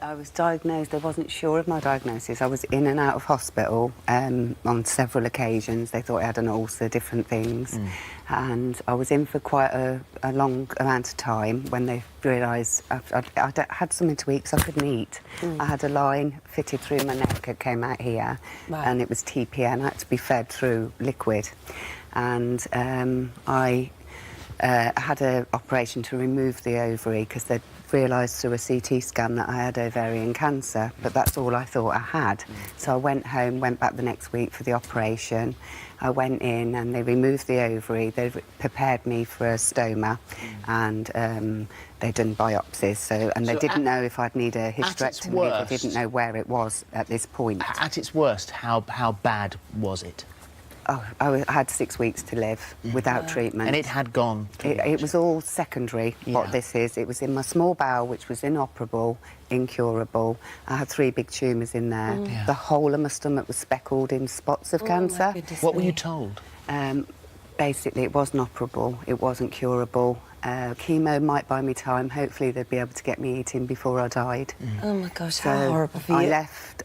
I was diagnosed, I wasn't sure of my diagnosis. I was in and out of hospital on several occasions. They thought I had an ulcer, different things. And I was in for quite a long amount of time when they realised I'd had something to eat because I couldn't eat. I had a line fitted through my neck, it came out here, and it was TPN. I had to be fed through liquid. And I had an operation to remove the ovary because they'd realised through a CT scan that I had ovarian cancer, but that's all I thought I had. So I went home, went back the next week for the operation. I went in and they removed the ovary. They prepared me for a stoma, and they'd done biopsies. And they didn't know if I'd need a hysterectomy. They didn't know where it was at this point. At its worst, how bad was it? Oh, I had 6 weeks to live without treatment. And it had gone? It was all secondary, what this is. It was in my small bowel, which was inoperable, incurable. I had 3 big tumours in there. The whole of my stomach was speckled in spots of cancer. What were you told? Basically, it wasn't operable. It wasn't curable. Chemo might buy me time. Hopefully they'd be able to get me eating before I died. Oh my gosh, So how horrible for you.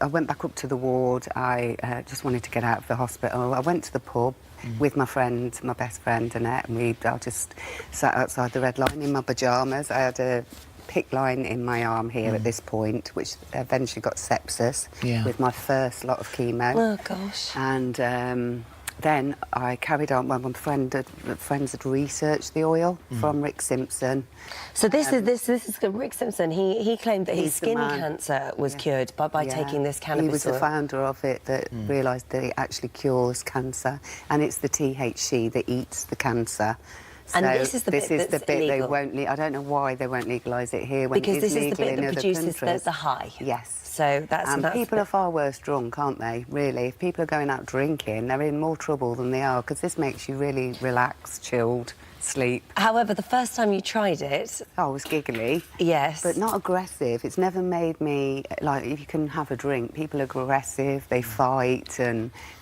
I went back up to the ward. I just wanted to get out of the hospital. I went to the pub with my friend, my best friend Annette, and I just sat outside the Red Line in my pyjamas. I had a PICC line in my arm here at this point, which eventually got sepsis with my first lot of chemo. Oh gosh. And then I carried on. Well, my friends had researched the oil from Rick Simpson. So this is Rick Simpson. He claimed that his skin cancer was cured by taking this cannabis oil. He was the founder of it that realised that it actually cures cancer, and it's the THC that eats the cancer. So and this is the bit they won't. I don't know why they won't legalise it here when because it is this is the bit that produces the high. Yes. So that's people are far worse drunk, aren't they? Really, if people are going out drinking, they're in more trouble than they are because this makes you really relaxed, chilled, sleep. However, the first time you tried it, I was giggly. Yes, but not aggressive. It's never made me like. If you can have a drink, people are aggressive, they fight,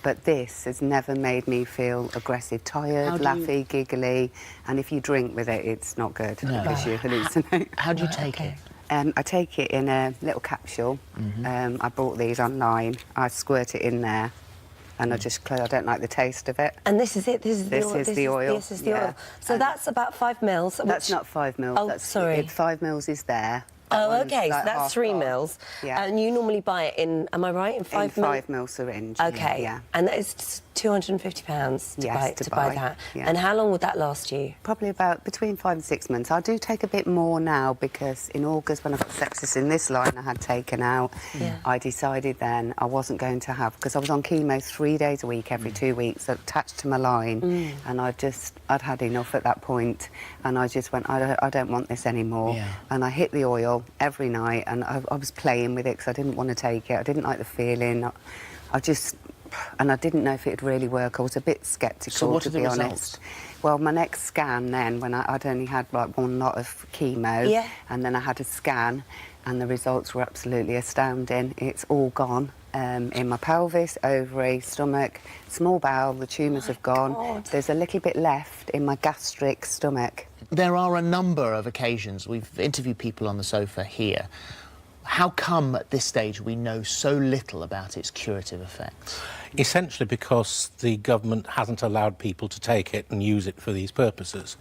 but this has never made me feel aggressive, tired, laughy, giggly. And if you drink with it, it's not good because you hallucinate. How do you take it? I take it in a little capsule. I bought these online. I squirt it in there, and I don't like the taste of it. And this is it. This is the oil. This is the oil. So that's about 5 mils. That's not 5 mils. Oh, sorry. 5 mils is there. Oh, okay. So that's 3 mils. Yeah. And you normally buy it in. Am I right? In 5 mil? 5 mil syringe. Okay. Yeah. And it's £250 to buy that. Yeah. And how long would that last you? Probably about between 5 and 6 months. I do take a bit more now because in August, when I got sepsis in this line I had taken out, I decided then I wasn't going to have, because I was on chemo 3 days a week, every 2 weeks, attached to my line, and I'd had enough at that point, and I just went, I don't want this anymore. And I hit the oil every night, and I was playing with it because I didn't want to take it. I didn't like the feeling. And I didn't know if it'd really work. I was a bit sceptical, to be honest. Well, my next scan then, when I'd only had like 1 lot of chemo, and then I had a scan, and the results were absolutely astounding. It's all gone. In my pelvis, ovary, stomach, small bowel, the tumours have gone. God. There's a little bit left in my gastric stomach. There are a number of occasions, we've interviewed people on the sofa here. How come at this stage we know so little about its curative effects? Essentially because the government hasn't allowed people to take it and use it for these purposes.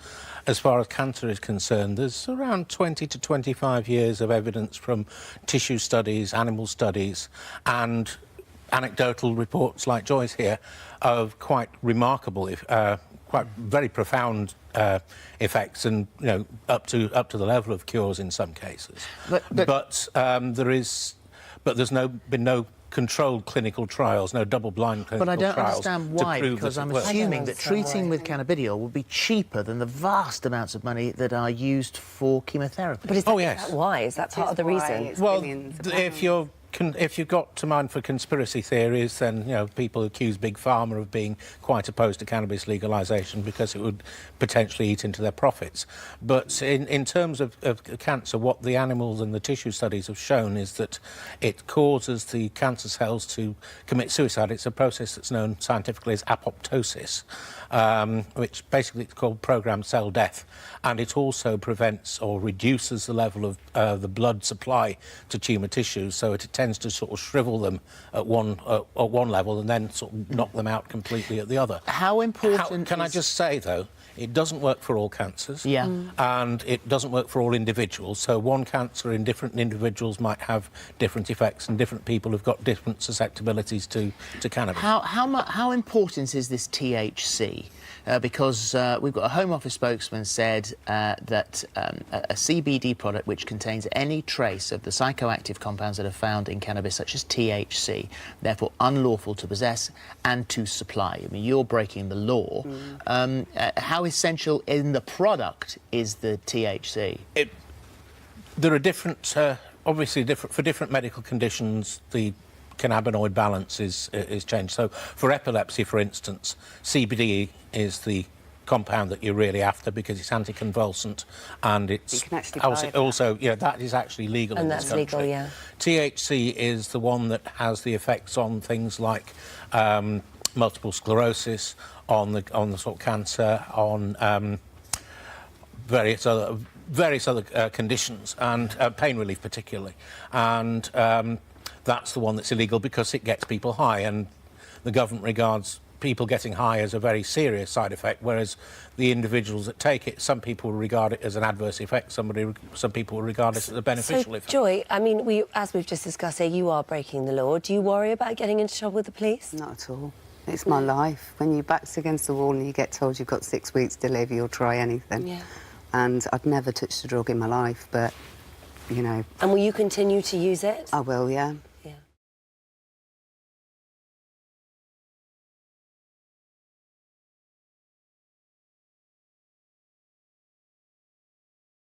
As far as cancer is concerned, there's around 20 to 25 years of evidence from tissue studies, animal studies, and anecdotal reports like Joy's here of quite remarkable, quite very profound effects, and up to the level of cures in some cases. But there's been no controlled clinical trials, no double-blind clinical trials. But I don't understand why, because I'm assuming that treating with cannabidiol would be cheaper than the vast amounts of money that are used for chemotherapy. But is that why? Is that part of the reason? Well, if you're if you've got to mind for conspiracy theories, then, you know, people accuse Big Pharma of being quite opposed to cannabis legalisation because it would potentially eat into their profits. But in terms of cancer, what the animals and the tissue studies have shown is that it causes the cancer cells to commit suicide. It's a process that's known scientifically as apoptosis, which basically is called programmed cell death. And it also prevents or reduces the level of the blood supply to tumour tissues, so it tends to sort of shrivel them at one level and then sort of knock them out completely at the other. How important Can I just say, though, it doesn't work for all cancers. Yeah. And it doesn't work for all individuals. So one cancer in different individuals might have different effects, and different people have got different susceptibilities to cannabis. How important is this THC? Because we've got a Home Office spokesman said that a CBD product which contains any trace of the psychoactive compounds that are found in cannabis, such as THC, therefore unlawful to possess and to supply. I mean, you're breaking the law. How essential in the product is the THC? There are different, obviously, for different medical conditions, the cannabinoid balance is changed. So for epilepsy, for instance, CBD is the compound that you're really after because it's anticonvulsant, and it's you can actually buy also yeah, that is actually legal in this country. And that's legal, yeah. THC is the one that has the effects on things like multiple sclerosis, on the sort of cancer, on various other conditions, and pain relief particularly, and that's the one that's illegal because it gets people high, and the government regards people getting high as a very serious side effect, whereas the individuals that take it, some people regard it as an adverse effect, some people regard it as a beneficial effect. Joy, I mean, as we've just discussed here, you are breaking the law. Do you worry about getting into trouble with the police? Not at all. It's my life. When your back's against the wall and you get told you've got 6 weeks to live, you'll try anything. Yeah. And I've never touched a drug in my life, but, you know... And will you continue to use it? I will, yeah.